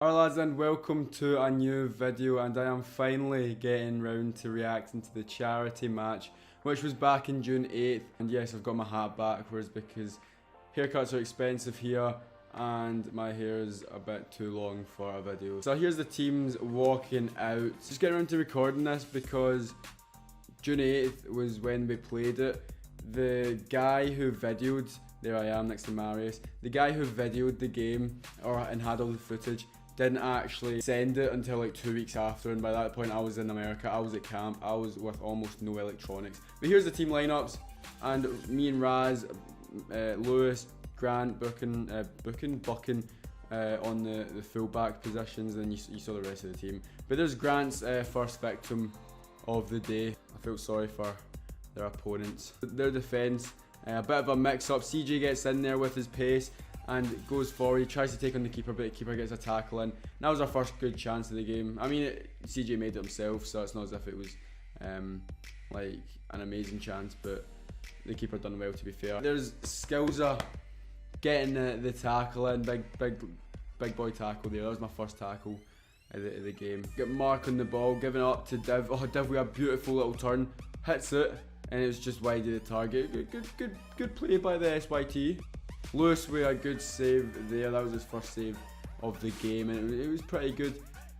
Alright lads, and welcome to a new video, and I am finally getting round to reacting to the charity match, which was back in June 8th. And yes, I've got my hat backwards because haircuts are expensive here and my hair is a bit too long for a video. So here's the teams walking out. Just getting around to recording this because June 8th was when we played it. The guy who videoed, there I am next to Marius, the guy who videoed the game and had all the footage didn't actually send it until like 2 weeks after, and by that point I was in America, I was at camp, I was with almost no electronics. But here's the team lineups, and me and Raz, Lewis, Grant, Buchan on the fullback positions, and you saw the rest of the team. But there's Grant's first victim of the day. I felt sorry for their opponents. Their defence, a bit of a mix-up. CJ gets in there with his pace and goes forward. He tries to take on the keeper, but the keeper gets a tackle in. And that was our first good chance of the game. I mean, CJ made it himself, so it's not as if it was like an amazing chance, but the keeper done well, to be fair. There's Skillsa getting the tackle in, big boy tackle there. That was my first tackle of the game. Get Mark on the ball, giving it up to Div. Oh, Div with a beautiful little turn, hits it, and it was just wide of the target. Good play by the SYT. Lewis with a good save there. That was his first save of the game, and it was pretty good.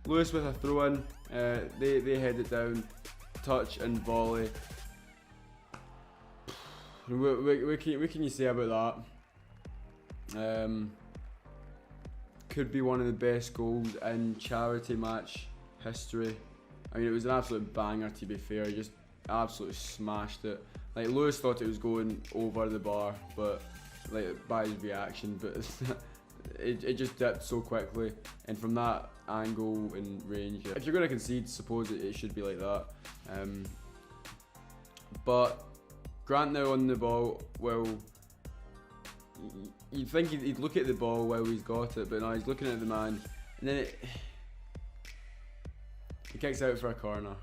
Lewis with a throw in. They head it down, touch and volley. What can you say about that? Could be one of the best goals in charity match history. I mean, it was an absolute banger, to be fair. He just absolutely smashed it. Like, Lewis thought it was going over the bar, but like by his reaction, but it just dipped so quickly, and from that angle and range, if you're going to concede, suppose it should be like that. But Grant now on the ball. Well, you'd think he'd look at the ball while he's got it, but no, he's looking at the man, and then he kicks out for a corner.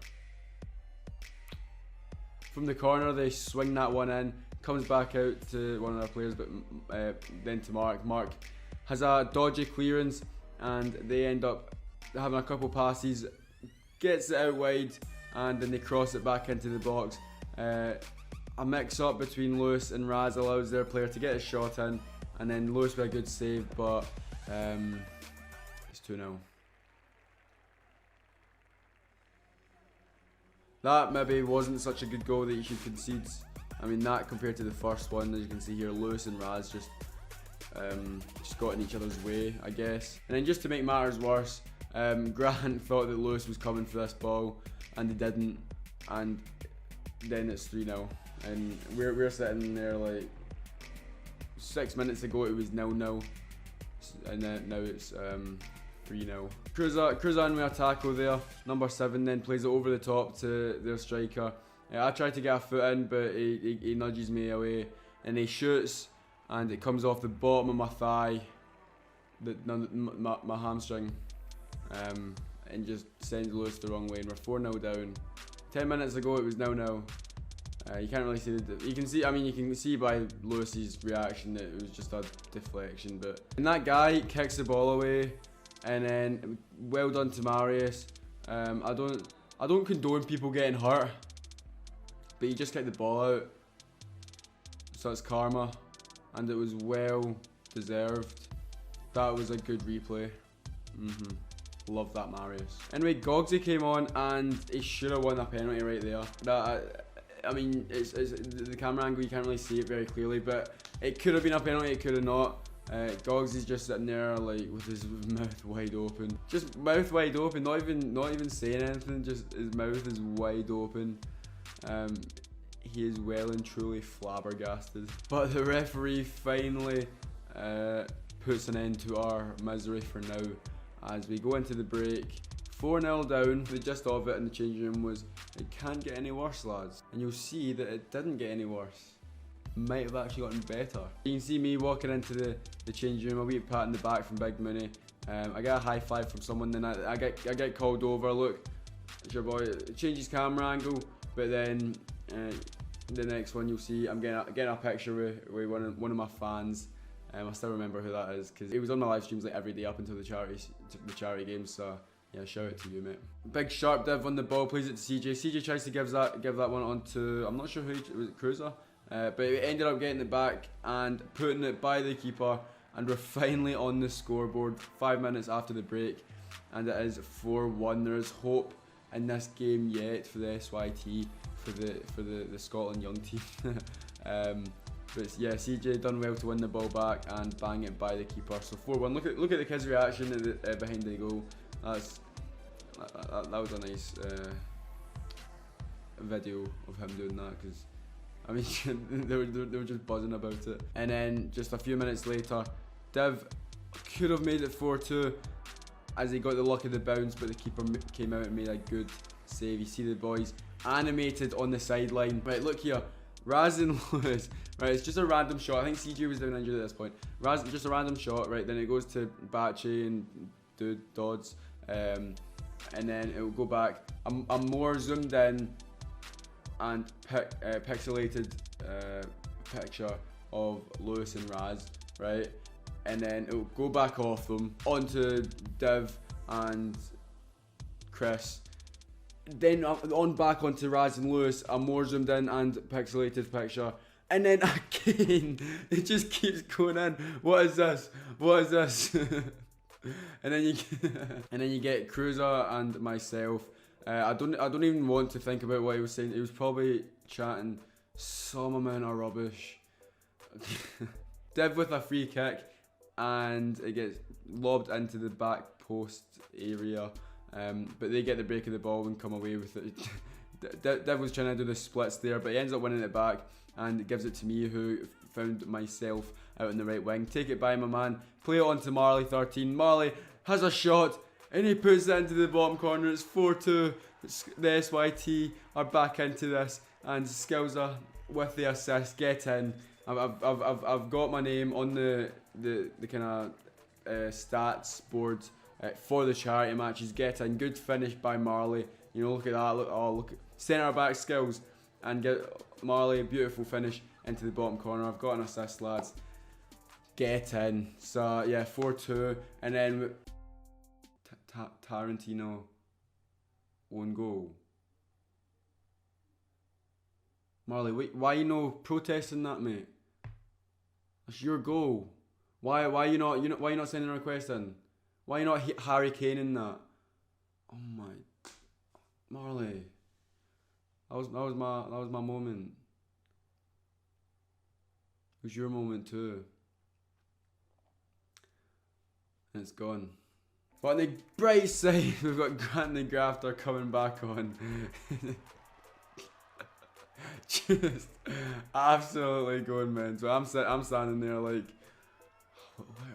From the corner, they swing that one in. Comes back out to one of our players, but then to Mark. Mark has a dodgy clearance, and they end up having a couple passes, gets it out wide, and then they cross it back into the box. A mix up between Lewis and Raz allows their player to get a shot in, and then Lewis with a good save, but it's 2-0. That maybe wasn't such a good goal that you should concede. I mean, that compared to the first one, as you can see here, Lewis and Raz just got in each other's way, I guess. And then just to make matters worse, Grant thought that Lewis was coming for this ball, and he didn't, and then it's 3-0. And we're sitting there like 6 minutes ago it was 0-0, and then now it's 3-0. Cruz on with a tackle there. Number 7 then plays it over the top to their striker. I tried to get a foot in, but he nudges me away, and he shoots, and it comes off the bottom of my thigh, my hamstring, and just sends Lewis the wrong way, and we're 4-0 down. 10 minutes ago it was 0-0. You can't really see you can see by Lewis's reaction that it was just a deflection, and that guy kicks the ball away, and then well done to Marius. I don't condone people getting hurt, but he just kicked the ball out, so it's karma, and it was well deserved. That was a good replay. Love that, Marius. Anyway, Gogsy came on, and he should have won a penalty right there. I mean, it's the camera angle, you can't really see it very clearly, but it could have been a penalty, it could have not. Gogsy's just sitting there like with his mouth wide open, just mouth wide open, not even saying anything, just his mouth is wide open. He is well and truly flabbergasted. But the referee finally puts an end to our misery for now as we go into the break. 4-0 down. The gist of it in the changing room was, it can't get any worse, lads. And you'll see that it didn't get any worse. Might have actually gotten better. You can see me walking into the changing room, a wee pat in the back from Big Mooney. I get a high five from someone, then I get called over. Look, it's your boy. Changes camera angle, but then the next one you'll see I'm getting a picture with one of my fans, I still remember who that is because it was on my live streams like every day up until the charity games. So yeah, shout out to you, mate. Big sharp div on the ball, plays it to CJ. CJ tries to give that one on to, I'm not sure who, was it Cruiser? But it ended up getting it back and putting it by the keeper, and we're finally on the scoreboard 5 minutes after the break, and it is 4-1. There is hope in this game yet for the SYT, for the Scotland young team. But yeah, CJ done well to win the ball back and bang it by the keeper. So 4-1. Look at the kid's reaction behind the goal. That was a nice video of him doing that, because I mean they were just buzzing about it. And then just a few minutes later, Div could have made it 4-2 as he got the luck of the bounce, but the keeper came out and made a good save. You see the boys animated on the sideline. Right, look here, Raz and Lewis. Right, it's just a random shot. I think CJ was down injured at this point. Raz, just a random shot. Right, then it goes to Bache and Dodds, and then it will go back. A more zoomed in and pixelated picture of Lewis and Raz, right? And then it will go back off them onto Div and Chris. Then on back onto Raz and Lewis, a more zoomed in and pixelated picture. And then again, it just keeps going in. What is this? What is this? and then you get Cruiser and myself. I don't even want to think about what he was saying. He was probably chatting some amount of rubbish. Div with a free kick, and it gets lobbed into the back post area. But they get the break of the ball and come away with it. Div was trying to do the splits there, but he ends up winning it back and gives it to me, who found myself out in the right wing. Take it by my man, play it on to Marley 13. Marley has a shot and he puts it into the bottom corner. It's 4-2. The SYT are back into this, and Skillsa with the assist. Get in. I've got my name on the kind of stats board for the charity matches. Get in. Good finish by Marley. You know, look at that. Look at centre back skills, and get Marley a beautiful finish into the bottom corner. I've got an assist, lads. Get in. So yeah, 4-2, and then Tarantino own goal. Marley, wait, why you no protesting that, mate? It's your goal. Why you not sending a request in? Why you not Harry Kane in that? Oh my, Marley. That was my moment. It was your moment too. And it's gone. But on the bright side, we've got Grant the Grafter coming back on. Just absolutely going mental. I'm standing there like,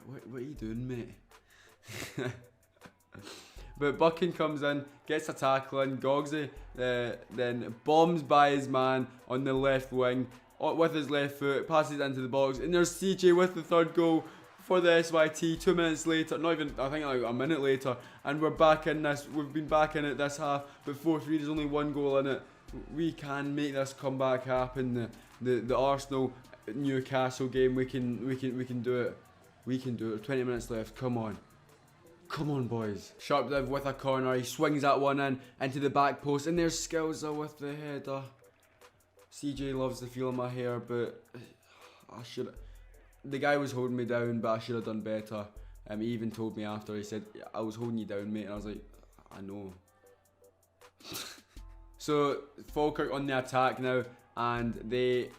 what are you doing, mate? But Buchan comes in, gets a tackle in. Gogsy then bombs by his man on the left wing with his left foot, passes it into the box, and there's CJ with the third goal for the SYT. 2 minutes later, not even, I think like a minute later, and we're back in this. We've been back in it this half, but 4-3, there's only one goal in it. We can make this comeback happen. The Arsenal Newcastle game, we can do it. We can do it. 20 minutes left. Come on. Come on, boys. Sharp Div with a corner. He swings that one in into the back post, and there's Skillsa with the header. CJ loves the feel of my hair, but I should. The guy was holding me down, but I should have done better. He even told me after. He said, "I was holding you down, mate," and I was like, "I know." So Falkirk on the attack now, and they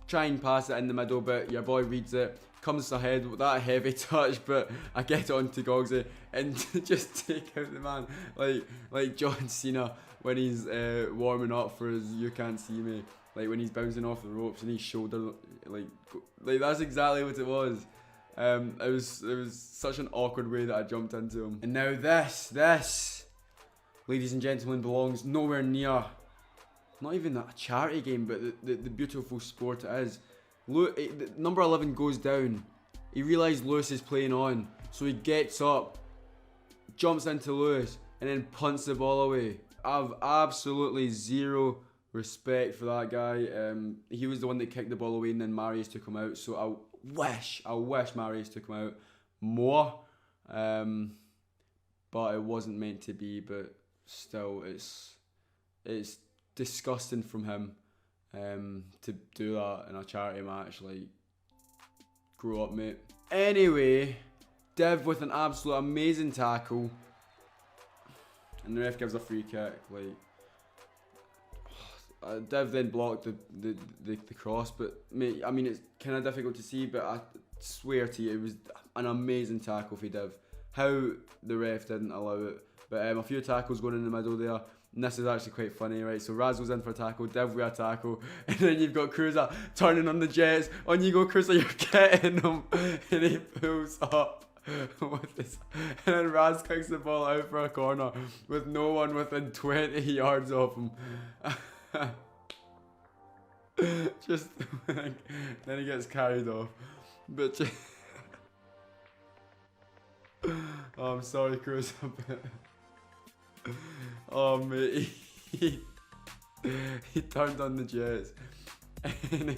try and pass it in the middle, but your boy reads it, comes ahead with that heavy touch, but I get it onto Gogsy and just take out the man like John Cena when he's warming up for his "You Can't See Me," like when he's bouncing off the ropes and his shoulder like that's exactly what it was. It was such an awkward way that I jumped into him. And now this, ladies and gentlemen, belongs nowhere near, not even a charity game, but the beautiful sport it is. Number 11 goes down. He realised Lewis is playing on, so he gets up, jumps into Lewis, and then punts the ball away. I have absolutely zero respect for that guy. He was the one that kicked the ball away, and then Marius took him out, so I wish my race took him out more. But it wasn't meant to be. But still, it's disgusting from him to do that in a charity match. Like, grow up, mate. Anyway, Div with an absolute amazing tackle, and the ref gives a free kick. Like, Div then blocked the cross, but mate, I mean, it's kind of difficult to see, but I swear to you, it was an amazing tackle for Div. How the ref didn't allow it, but a few tackles going in the middle there. And this is actually quite funny, right? So Raz goes in for a tackle, Div with a tackle, and then you've got Cruiser turning on the Jets. On you go, Cruiser, you're getting him, and he pulls up with this, and then Raz kicks the ball out for a corner with no one within 20 yards of him. Just then he gets carried off, but just oh, I'm sorry, Cruiser. Oh mate, he turned on the Jets, and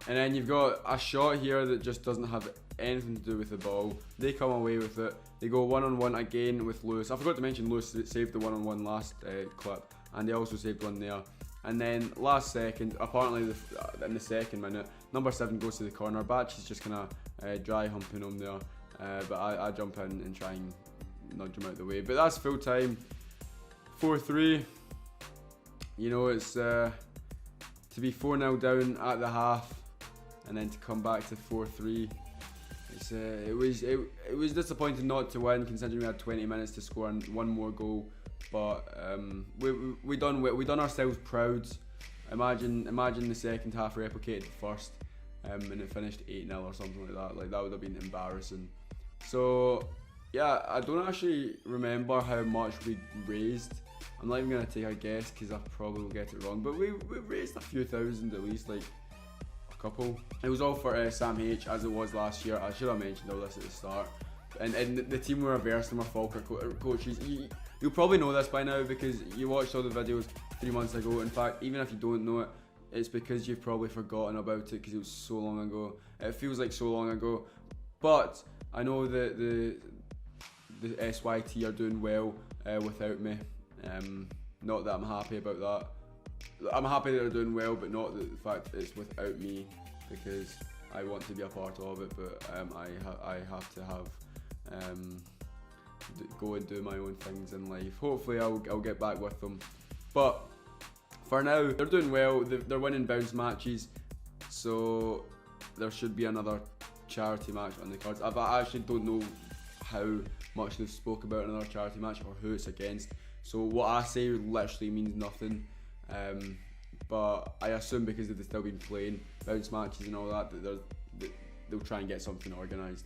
and then you've got a shot here that just doesn't have anything to do with the ball. They come away with it. They go 1-on-1 again with Lewis. I forgot to mention Lewis saved the 1-on-1 last clip, and they also saved one there. And then last second, apparently in the second minute, number 7 goes to the corner. Batch is just kind of dry humping him there, but I jump in and try and nudge him out the way. But that's full time, 4-3. You know, it's to be 4-0 down at the half, and then to come back to 4-3. It was disappointing not to win, considering we had 20 minutes to score and one more goal. But we done ourselves proud. Imagine the second half replicated the first, and it finished 8-0 or something like that. Like, that would have been embarrassing. So yeah, I don't actually remember how much we raised. I'm not even gonna take a guess because I probably will get it wrong. But we raised a few thousand at least, like a couple. It was all for Sam H, as it was last year. I should have mentioned all this at the start. And the team were reversed and were Falkirk coaches. You'll probably know this by now because you watched all the videos 3 months ago. In fact, even if you don't know it, it's because you've probably forgotten about it because it was so long ago. It feels like so long ago. But I know that the SYT are doing well without me. Not that I'm happy about that. I'm happy that they're doing well, but not the fact that it's without me, because I want to be a part of it. But I have to have go and do my own things in life. Hopefully I'll get back with them, but for now they're doing well. They're winning bounce matches, so there should be another charity match on the cards. I actually don't know how much they've spoke about another charity match or who it's against, so what I say literally means nothing, but I assume because they've still been playing bounce matches and all that they'll try and get something organised.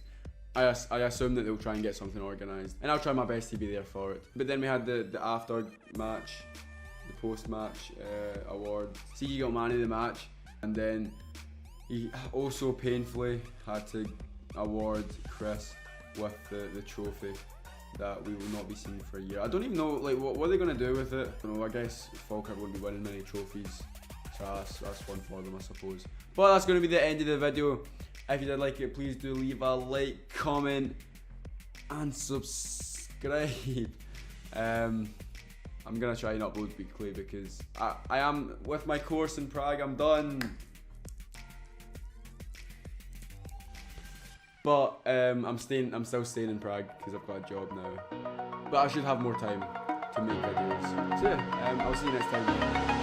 I assume that they'll try and get something organised, and I'll try my best to be there for it. But then we had the after match, the post match award. CG got man of the match, and then he also painfully had to award Chris with the trophy that we will not be seeing for a year. I don't even know, like, what are they going to do with it? I don't know, I guess Falkirk won't be winning many trophies, so that's fun for them, I suppose. But that's going to be the end of the video. If you did like it, please do leave a like, comment, and subscribe. I'm gonna try and upload weekly because I am with my course in Prague. I'm done, but I'm still staying in Prague because I've got a job now. But I should have more time to make videos. So yeah, I'll see you next time.